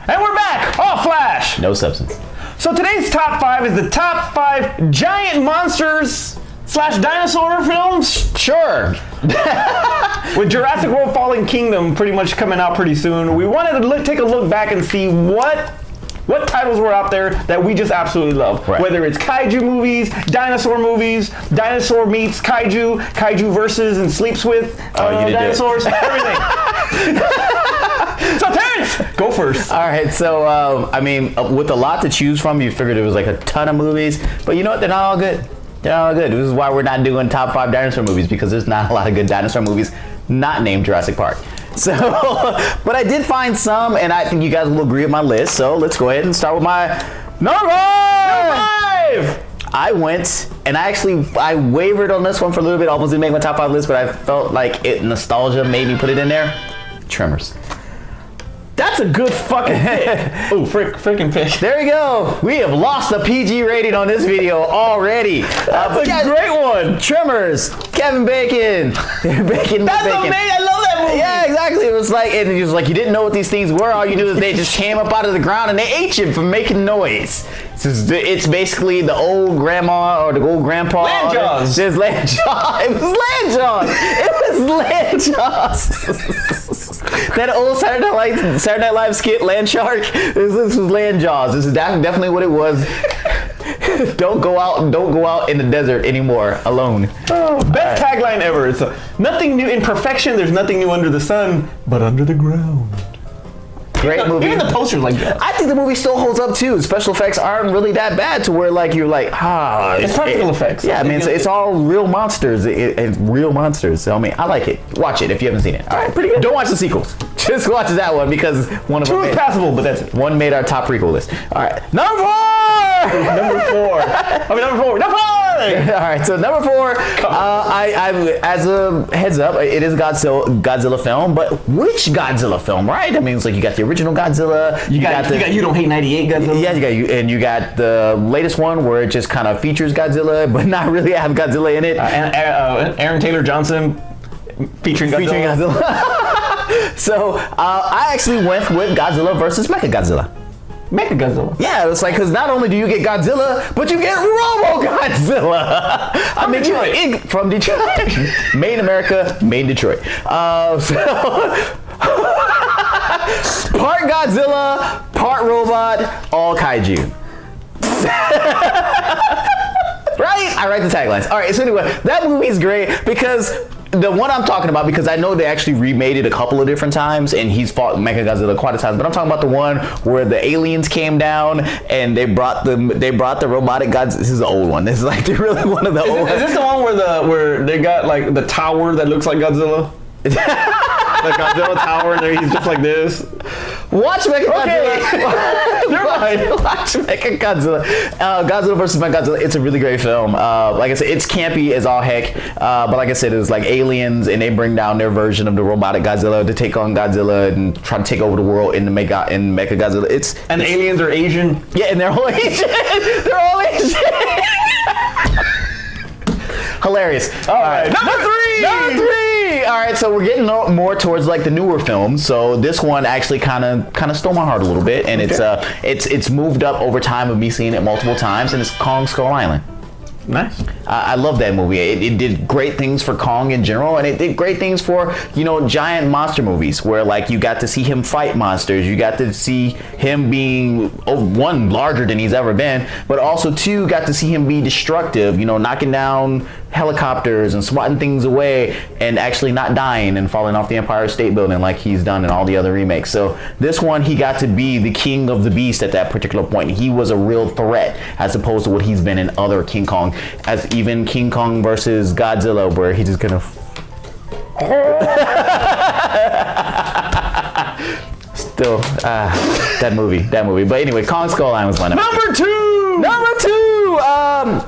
And we're back! Off Flash! No substance. So today's top 5 is the top 5 giant monsters / dinosaur films. Sure. With Jurassic World Fallen Kingdom pretty much coming out pretty soon, we wanted to take a look back and see what titles were out there that we just absolutely love. Right. Whether it's kaiju movies, dinosaur meets kaiju versus and sleeps with dinosaurs, everything. So Terrence, go first. All right, so with a lot to choose from, you figured it was like a ton of movies, but you know what? They're not all good. They're not all good. This is why we're not doing top 5 dinosaur movies, because there's not a lot of good dinosaur movies not named Jurassic Park. So, but I did find some, and I think you guys will agree with my list. So let's go ahead and start with my number 5. I went, and I wavered on this one for a little bit. Almost didn't make my top 5 list, but I felt like nostalgia made me put it in there. Tremors. That's a good fucking pick. Ooh, freaking pick. There you go. We have lost the PG rating on this video already. That's a great one. Tremors. Kevin Bacon. Bacon. That's amazing. I love that movie. Yeah, exactly. It was like, and it was like you didn't know what these things were. All you knew is they just came up out of the ground and they ate you for making noise. It's basically the old grandma or the old grandpa. Land Jaws. It was Land Jaws. It was Land Jaws. That old Saturday Night Live skit, Land Shark. This was Land Jaws. This is definitely what it was. Don't go out in the desert anymore alone. Oh, best tagline ever. It's nothing new in perfection. There's nothing new under the sun, but under the ground. Great movie. Even the posters like that. I think the movie still holds up too. Special effects aren't really that bad to where like you're like, it's practical effects. Yeah, I mean it's all real monsters. It's real monsters. So I mean, I like it. Watch it if you haven't seen it. All right, pretty good. Don't watch the sequels. Just watch that one because one of them is passable, but that's it. One made our top prequel list. All right, number 4. Number 4. All right, so number 4. I as a heads up, it is a Godzilla film, but which Godzilla film? Right? I mean, it's like you got the original Godzilla. You got You Don't Hate 98 Godzilla. Yeah, you got the latest one where it just kind of features Godzilla, but not really have Godzilla in it. Aaron Taylor Johnson featuring Godzilla. So I actually went with Godzilla versus Mechagodzilla. Mechagodzilla. Yeah, it's like because not only do you get Godzilla, but you get Robo Godzilla. From Detroit. Made in America, made in Detroit. Part Godzilla, part robot, all kaiju. Right? I write the taglines. All right, so anyway, that movie is great because the one I'm talking about, because I know they actually remade it a couple of different times and he's fought Mechagodzilla quite a time, but I'm talking about the one where the aliens came down and they brought the robotic Godzilla. This is the old one. This is like really one of the old ones. Is this the one where they got like the tower that looks like Godzilla? The Godzilla tower, and he's just like this. Watch Mechagodzilla. Okay. Watch Mechagodzilla. Godzilla versus Mechagodzilla. It's a really great film. Like I said, it's campy as all heck. But like I said, it's like aliens, and they bring down their version of the robotic Godzilla to take on Godzilla and try to take over the world in Mechagodzilla. And the aliens are Asian. Yeah, and they're all Asian. They're all Asian. Hilarious. All right. Number 3. All right, so we're getting more towards like the newer films. So this one actually kind of stole my heart a little bit, and it's moved up over time of me seeing it multiple times, and it's Kong Skull Island. Nice. I love that movie. It did great things for Kong in general, and it did great things for, giant monster movies where like you got to see him fight monsters. You got to see him being, one, larger than he's ever been, but also two, got to see him be destructive, knocking down helicopters and swatting things away and actually not dying and falling off the Empire State Building like he's done in all the other remakes. So this one, he got to be the king of the beast at that particular point. He was a real threat as opposed to what he's been in other King Kong, as even King Kong versus Godzilla, where he just kind of still that movie. But anyway, Kong Skull Island was my number 2. Number 2.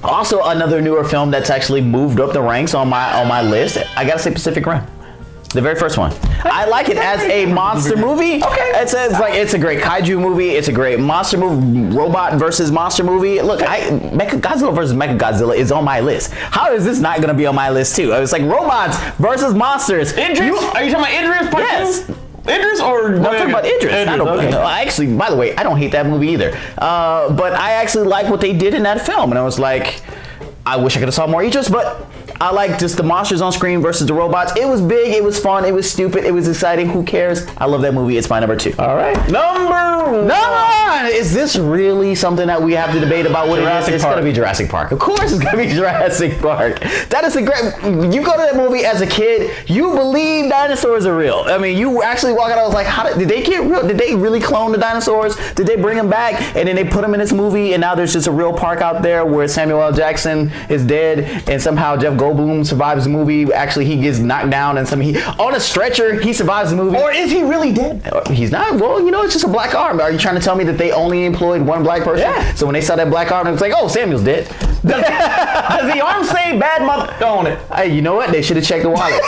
Also another newer film that's actually moved up the ranks on my list. I gotta say Pacific Rim. The very first one. I like it as a monster movie. Okay. It's a great kaiju movie. It's a great monster movie, robot versus monster movie. Look, Godzilla versus Mechagodzilla is on my list. How is this not going to be on my list too? It's like robots versus monsters. Idris? Are you talking about Idris? Yes. Idris or I'm talking about Idris. Okay. I actually, by the way, I don't hate that movie either. But I actually like what they did in that film, and I was like, I wish I could have saw more Idris, but I like just the monsters on screen versus the robots. It was big, it was fun, it was stupid, it was exciting. Who cares? I love that movie. It's my number 2. All right. Number 1. Is this really something that we have to debate about what Jurassic it is? It's Park. going to be Jurassic Park. Of course it's going to be Jurassic Park. That is a great... You go to that movie as a kid, you believe dinosaurs are real. I mean, you actually walk out, I was like, how did they get real? Did they really clone the dinosaurs? Did they bring them back? And then they put them in this movie, and now there's just a real park out there where Samuel L. Jackson is dead, and somehow Jeff Goldblum survives the movie. Actually, he gets knocked down, and on a stretcher, he survives the movie. Or is he really dead? He's not. Well, it's just a black arm. Are you trying to tell me that they only employed one black person? Yeah. So when they saw that black arm, it was like, oh, Samuel's dead. Does the arm say bad mother on it? Hey, you know what? They should have checked the wallet.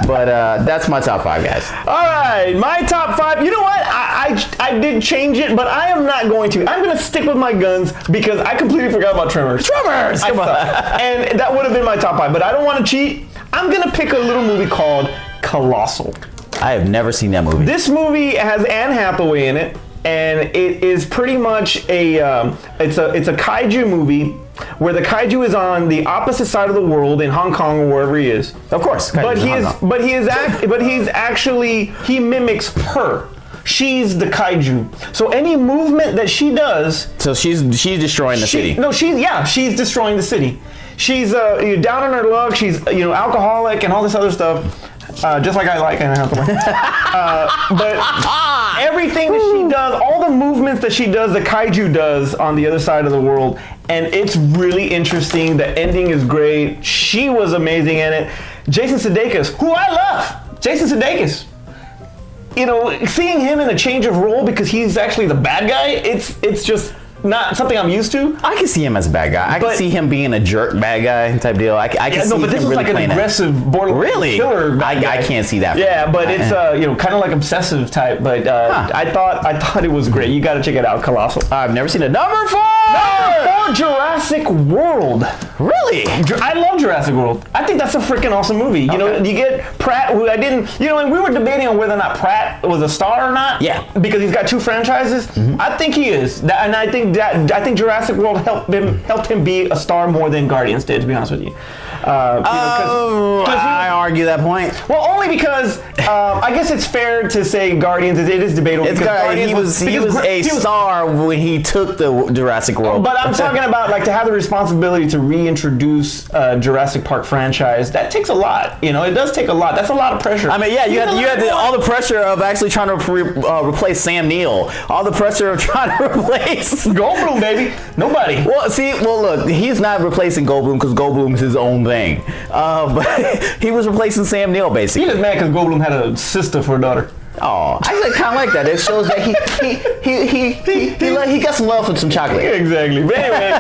But that's my top 5, guys. All right, my top 5. You know what? I did change it, but I am not going to. I'm going to stick with my guns because I completely forgot about Tremors. Come on. And that would have been my top 5, but I don't want to cheat. I'm going to pick a little movie called Colossal. I have never seen that movie. This movie has Anne Hathaway in it, and it is pretty much it's a kaiju movie where the kaiju is on the opposite side of the world in Hong Kong or wherever he is. Of course. He mimics her. She's the kaiju. So any movement that she does... So she's destroying the city. No, she's destroying the city. She's down on her luck. She's alcoholic and all this other stuff. Just like I like Anne Hathaway. But everything that she does, all the movements that she does, the kaiju does on the other side of the world. And it's really interesting. The ending is great. She was amazing in it. Jason Sudeikis, who I love. Jason Sudeikis. Seeing him in a change of role because he's actually the bad guy, it's just not something I'm used to. I can see him as a bad guy. I can see him being a jerk bad guy type deal. I can see but this him is really like an playing aggressive borderline killer. I can't see that. Yeah, but it's kind of like obsessive type. But I thought it was great. You got to check it out, Colossal. I've never seen it. Number 4, Jurassic World. Really? I love Jurassic World. I think that's a freaking awesome movie. You get Pratt, who I didn't. And we were debating on whether or not Pratt was a star or not. Yeah. Because he's got 2 franchises. Mm-hmm. I think he is, and I think Jurassic World helped him be a star more than Guardians did. To be honest with you. I argue that point. Well, only because I guess it's fair to say Guardians. It is debatable. He was a star when he took the Jurassic World. But I'm talking about to have the responsibility to reintroduce Jurassic Park franchise. That takes a lot. It does take a lot. That's a lot of pressure. I mean, yeah, you had all the pressure of actually trying to replace Sam Neill. All the pressure of trying to replace Goldblum, baby. Nobody. Well, look, he's not replacing Goldblum because Goldblum is his own thing. But he was replacing Sam Neill, basically. He just mad because Goldblum had a sister for a daughter. Oh, I kind of like that. It shows that he got some love for some chocolate. Exactly. But anyway,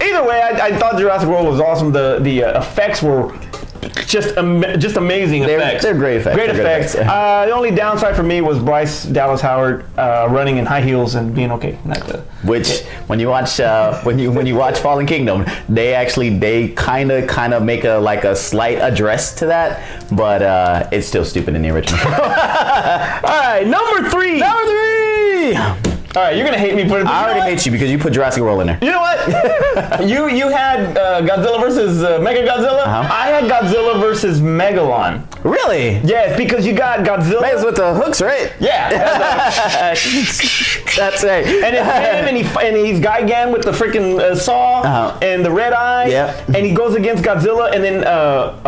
either way, I thought Jurassic World was awesome. The effects were just amazing effects. They're great effects. Great effects. The only downside for me was Bryce Dallas Howard running in high heels and being okay. Which when you watch when you watch Fallen Kingdom, they kind of make a slight address to that, but it's still stupid in the original. All right, number 3. All right, you're gonna hate me for it. I already hate you because you put Jurassic World in there. You know what? you had Godzilla versus Mechagodzilla. Uh-huh. I had Godzilla versus Megalon. Really? Yeah, because you got Godzilla. Mega's with the hooks, right? Yeah. That's right. And it's him, and he's Gigan with the freaking saw and the red eye. Yeah. And he goes against Godzilla, and then Jet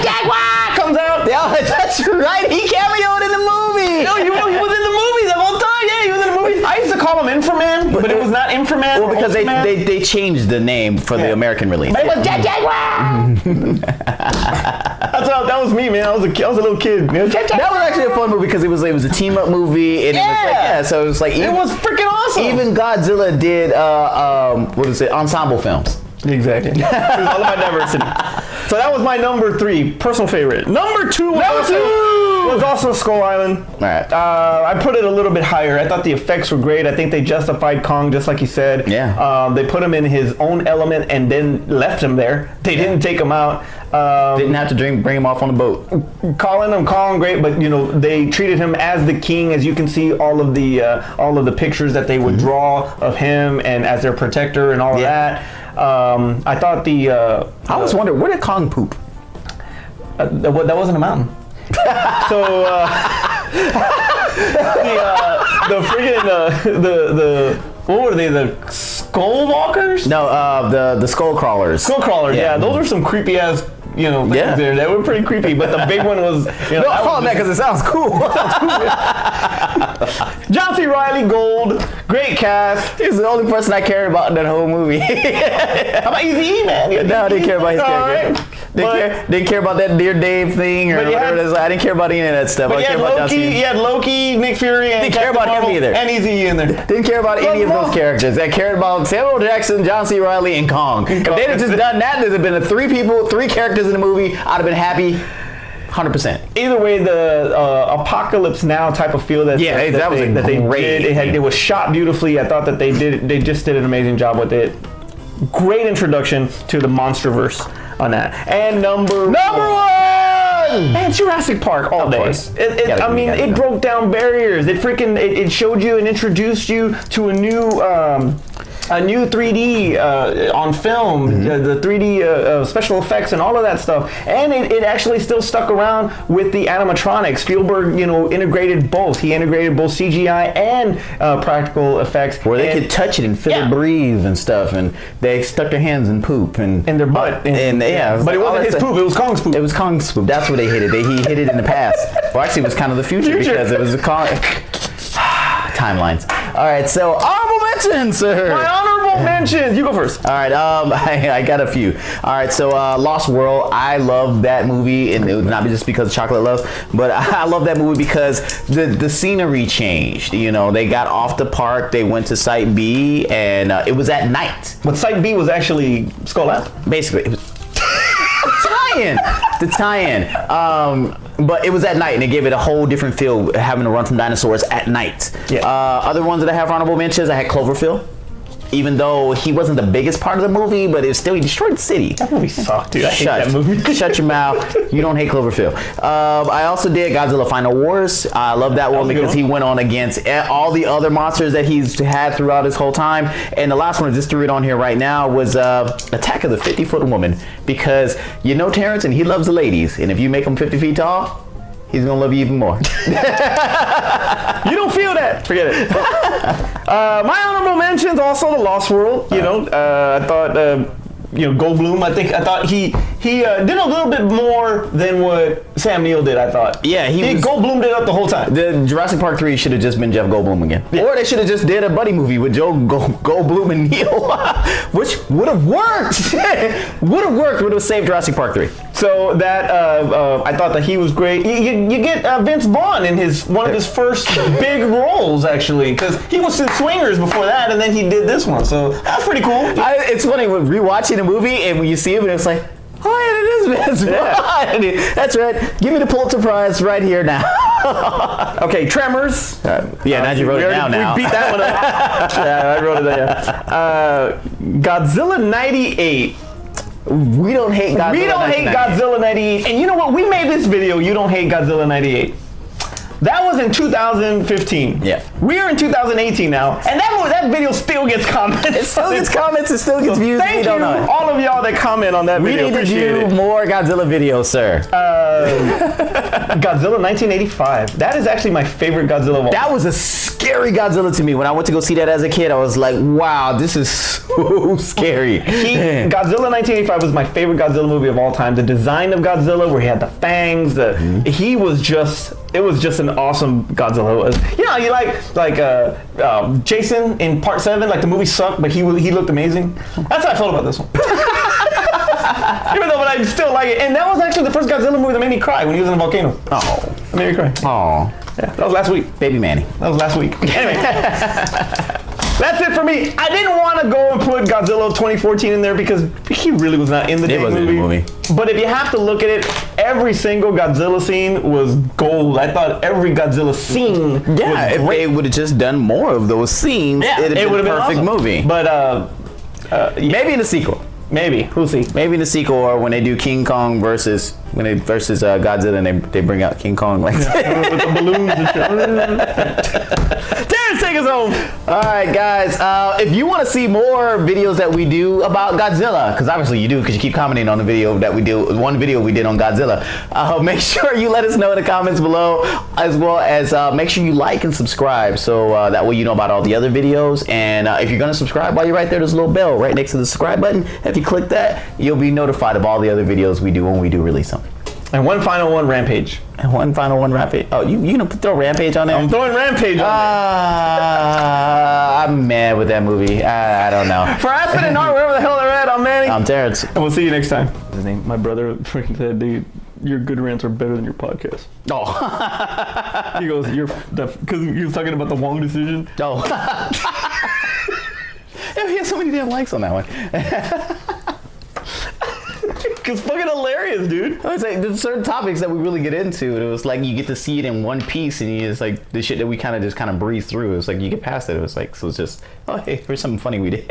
Jaguar comes out. Yeah, that's right. He cameoed in the movie. No, he was in the movie the whole time. Yeah, he was in the movie. I used to call him Inframan, but it was not Inframan. Well, because they changed the name for the American release. But it was Jet Jaguar. That was me, man. I was a little kid. That was actually a fun movie because it was a team up movie, and so it was like it was freaking awesome. Even Godzilla did ensemble films. Exactly. It was all about diversity. So that was my number 3 personal favorite. Number 2. was also Skull Island. All right. I put it a little bit higher. I thought the effects were great. I think they justified Kong, just like you said. Yeah. They put him in his own element and then left him there. They didn't take him out. Didn't have to bring him off on the boat. Calling him great, but they treated him as the king. As you can see, all of the pictures that they would draw of him and as their protector and all of that. I thought I always wondered, where did Kong poop? that wasn't a mountain. So the friggin' the what were they, the skull walkers? No, the skull crawlers. Skull crawlers, yeah. Those are some creepy ass things there. They were pretty creepy, but the big one was No, I call it that because it sounds cool. John C. Reilly, Gold, great cast. He's the only person I cared about in that whole movie. How about Eazy-E, man? No, I didn't care about his character. Right. Didn't care about that Dear Dave thing or whatever it is. I didn't care about any of that stuff. But I cared about John Cena. you had Loki, Nick Fury, and Didn't care about him either. And Eazy-E in there. Didn't care about any of those characters. I cared about Samuel Jackson, John C. Reilly, and Kong. If they'd have just done that, there'd have been three characters in the movie. I'd have been happy. 100%. Either way, the Apocalypse Now type of feel that they did, it was shot beautifully. I thought that they just did an amazing job with it. Great introduction to the Monsterverse on that. And number one, man, Jurassic Park all day. It broke down barriers. It showed you and introduced you to a new 3D on film, the 3D special effects and all of that stuff, and it actually still stuck around with the animatronics. Spielberg, integrated both. He integrated both CGI and practical effects, where they could touch it and feel it breathe and stuff, and they stuck their hands in poop and in their butt. But it wasn't his poop. It was Kong's poop. It was Kong's poop. That's where they hit it. He hit it in the past. Well, actually, it was kind of the future. Because it was a Kong. Timelines. All right, so honorable mentions, sir. My honorable mentions. You go first. All right, I got a few. All right, so Lost World. I love that movie, and it was not just because of Chocolate Love, but I love that movie because the scenery changed. They got off the park, they went to Site B, and it was at night. But Site B was actually Skull Island. Basically, it was the tie-in. But it was at night, and it gave it a whole different feel, having to run from dinosaurs at night. Yeah. Other ones that I have for honorable mentions, I had Cloverfield. Even though he wasn't the biggest part of the movie, but he destroyed the city. That movie sucked, dude. I hate that movie. Shut your mouth. You don't hate Cloverfield. I also did Godzilla Final Wars. I love that one because he went on against all the other monsters that he's had throughout his whole time. And the last one, I just threw it on here right now, was Attack of the 50-Foot Woman. Because Terrence, and he loves the ladies. And if you make him 50 feet tall, he's going to love you even more. You don't feel that. Forget it. My honorable mentions, also The Lost World. I thought, Goldblum, I thought he did a little bit more than what Sam Neill did, I thought. Yeah, Goldblum did it the whole time. The Jurassic Park 3 should have just been Jeff Goldblum again. Yeah. Or they should have just did a buddy movie with Joe Goldblum and Neil, which would have worked. Would have saved Jurassic Park 3. So that I thought that he was great. You get Vince Vaughn in one of his first big roles, actually, because he was in Swingers before that, and then he did this one. So that's pretty cool. It's funny when rewatching a movie and when you see him, and it's like, oh yeah, it is Vince Vaughn. That's right. Give me the Pulitzer Prize right here now. Okay, Tremors. Now you wrote it down. Now we beat that one up. Yeah, I wrote it down. Godzilla 98. We don't hate Godzilla. We don't hate Godzilla 98. And you know what? We made this video, You Don't Hate Godzilla 98. That was in 2015. Yeah. We're in 2018 now, and that video still gets comments. It still gets comments. It still gets views. Thank you, all of y'all that comment on that video. We need to do more Godzilla videos, sir. Godzilla 1985. That is actually my favorite Godzilla of all. That was a scary Godzilla to me. When I went to go see that as a kid, I was like, wow, this is so scary. Godzilla 1985 was my favorite Godzilla movie of all time. The design of Godzilla, where he had the fangs, it was just an awesome Godzilla. You like Jason in Part 7, like the movie sucked, but he looked amazing. That's how I felt about this one. Even though, but I still like it. And that was actually the first Godzilla movie that made me cry when he was in a volcano. Oh. It made me cry. Oh. Yeah, that was last week. Baby Manny. That was last week. Anyway. That's it for me. I didn't want to go and put Godzilla 2014 in there because he really was not in the damn movie. But if you have to look at it, every single Godzilla scene was gold. I thought every Godzilla scene was if great. they would have just done more of those scenes, it would have been a perfect awesome. movie. But maybe in the sequel. Maybe. We'll see. Maybe in the sequel, or when they do King Kong versus Godzilla, and they bring out King Kong like with the balloons and shit. Terrence, take us home. All right, guys. If you want to see more videos that we do about Godzilla, because obviously you do, because you keep commenting on the video that we do, one video we did on Godzilla. Make sure you let us know in the comments below, as well as make sure you like and subscribe, so that way you know about all the other videos. And if you're gonna subscribe, while you're right there, there's a little bell right next to the subscribe button. If you click that, you'll be notified of all the other videos we do when we do release them. And one final one, Rampage. And one final one, Rampage. Oh, you gonna throw Rampage on there? I'm throwing Rampage on there. I'm mad with that movie. I don't know. For Aspen and Art, wherever the hell they're at, I'm Manny. I'm Terrence. And we'll see you next time. His name, my brother freaking said, dude, your good rants are better than your podcast. Oh. He goes, because he was talking about the Wong decision. Oh. Yeah, he has so many damn likes on that one. It's fucking hilarious, dude. I was like, there's certain topics that we really get into, and it was like you get to see it in one piece, and it's like the shit that we kind of breeze through. It was like you get past it. It was like, so it's just, oh hey, here's something funny we did.